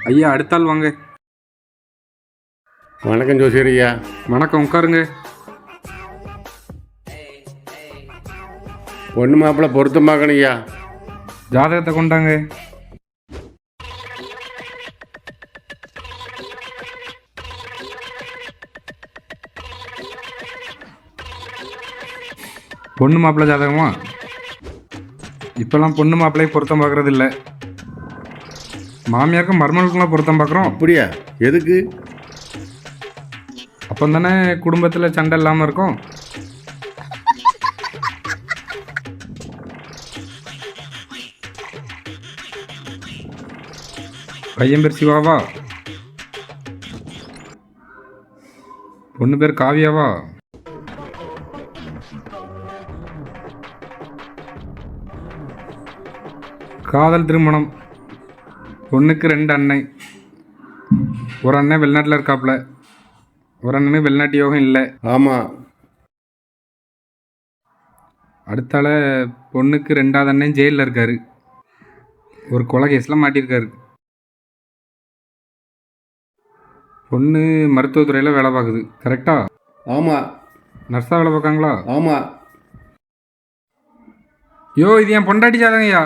ஐயா அடுத்தாள் வாங்க. வணக்கம் ஜோசியர் ஐயா. வணக்கம், உட்காருங்க. பொண்ணு மாப்பிள்ளை பொருத்தம் பார்க்கணும் ஐயா. ஜாதகத்தை கொண்டாங்க. பொண்ணு மாப்பிள்ளை ஜாதகமா? இப்போல்லாம் பொண்ணு மாப்பிள்ளையை பொருத்தம் பார்க்கறது இல்லை. மாமியாருக்கும் மருமகளுக்குலாம் பொருத்தம் பார்க்குறோம். அப்படியா? எதுக்கு? அப்போ தானே குடும்பத்தில் சண்டை இல்லாமல் இருக்கும். பையன் பேர் சிவாவா? பொண்ணு பேர் காவியாவா? காதல் திருமணம். பொண்ணுக்கு 2 அண்ணன். ஒரு அண்ணன் வெளிநாட்டில் இருக்காப்புல, ஒரு அண்ணனுக்கு வெளிநாட்டு யோகம் இல்லை. ஆமாம். அடுத்தால பொண்ணுக்கு 2வது அண்ணன் ஜெயிலில் இருக்காரு. ஒரு கொலை கேஸில் மாட்டியிருக்காரு. பொண்ணு மருத்துவத்துறையில் வேலை பார்க்குது. கரெக்டா? ஆமாம். நர்ஸாக வேலை பார்க்காங்களா? ஆமாம். யோ, இது என் பொண்டாட்டி ஜாதகம்யா.